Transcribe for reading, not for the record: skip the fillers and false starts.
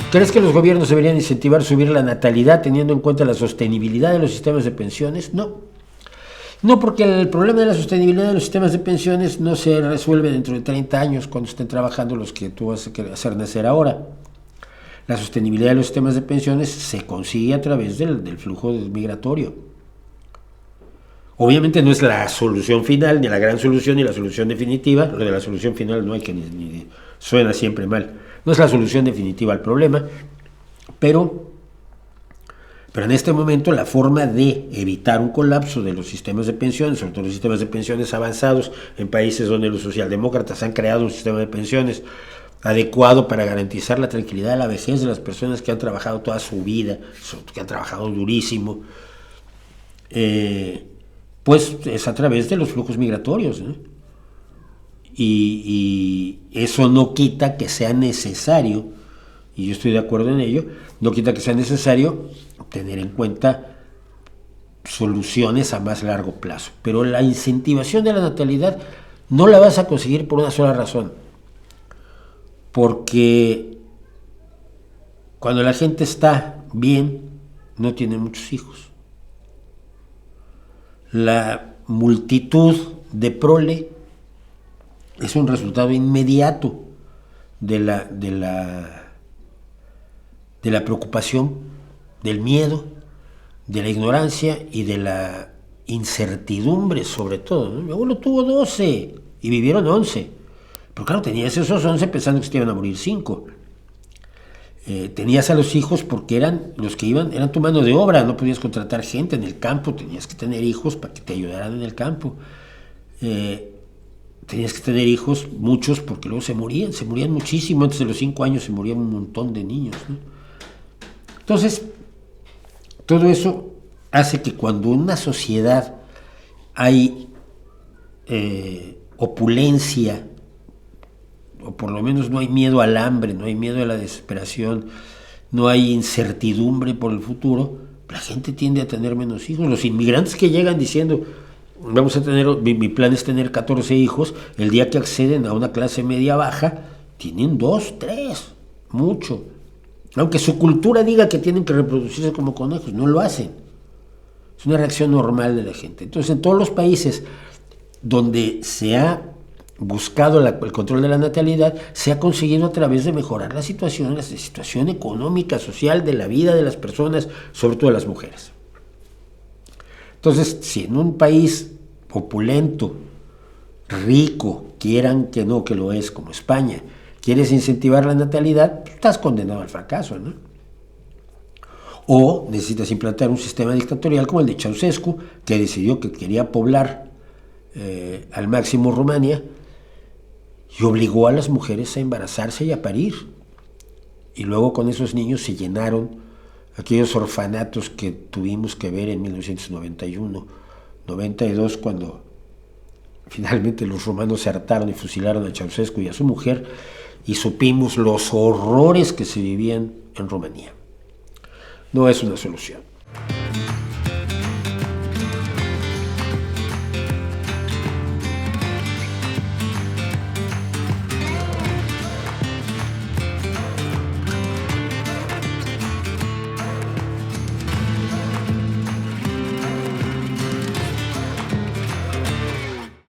¿Crees que los gobiernos deberían incentivar subir la natalidad teniendo en cuenta la sostenibilidad de los sistemas de pensiones? No. No, porque el problema de la sostenibilidad de los sistemas de pensiones no se resuelve dentro de 30 años cuando estén trabajando los que tú vas a hacer nacer ahora. La sostenibilidad de los sistemas de pensiones se consigue a través del flujo migratorio. Obviamente no es la solución final, ni la gran solución, ni la solución definitiva. Lo de la solución final no hay que ni suena siempre mal. No es la solución definitiva al problema, pero en este momento la forma de evitar un colapso de los sistemas de pensiones, sobre todo los sistemas de pensiones avanzados en países donde los socialdemócratas han creado un sistema de pensiones adecuado para garantizar la tranquilidad de la vejez de las personas que han trabajado toda su vida, que han trabajado durísimo, pues es a través de los flujos migratorios, ¿no? Y eso no quita que sea necesario, y yo estoy de acuerdo en ello, no quita que sea necesario tener en cuenta soluciones a más largo plazo. Pero la incentivación de la natalidad no la vas a conseguir por una sola razón. Porque cuando la gente está bien, no tiene muchos hijos. La multitud de prole es un resultado inmediato de la preocupación, del miedo, de la ignorancia y de la incertidumbre, sobre todo, ¿no? Mi abuelo tuvo 12 y vivieron 11. Pero claro, tenías esos 11 pensando que se iban a morir 5. Tenías a los hijos porque eran los que eran tu mano de obra, no podías contratar gente en el campo, tenías que tener hijos para que te ayudaran en el campo. Tenías que tener hijos, muchos, porque luego se morían muchísimo, antes de los 5 años se morían un montón de niños, ¿no? Entonces, todo eso hace que cuando en una sociedad hay opulencia, o por lo menos no hay miedo al hambre, no hay miedo a la desesperación, no hay incertidumbre por el futuro, la gente tiende a tener menos hijos. Los inmigrantes que llegan diciendo, mi plan es tener 14 hijos, el día que acceden a una clase media baja, tienen 2, 3, mucho. Aunque su cultura diga que tienen que reproducirse como conejos, no lo hacen. Es una reacción normal de la gente. Entonces, en todos los países donde se ha buscado el control de la natalidad, se ha conseguido a través de mejorar la situación económica, social, de la vida de las personas, sobre todo de las mujeres. Entonces, si en un país opulento, rico, quieran que no, que lo es, como España, quieres incentivar la natalidad, estás condenado al fracaso, ¿no? O necesitas implantar un sistema dictatorial como el de Ceausescu, que decidió que quería poblar al máximo Rumania y obligó a las mujeres a embarazarse y a parir. Y luego con esos niños se llenaron aquellos orfanatos que tuvimos que ver en 1991, 92, cuando finalmente los rumanos se hartaron y fusilaron a Ceausescu y a su mujer, y supimos los horrores que se vivían en Rumanía. No es una solución.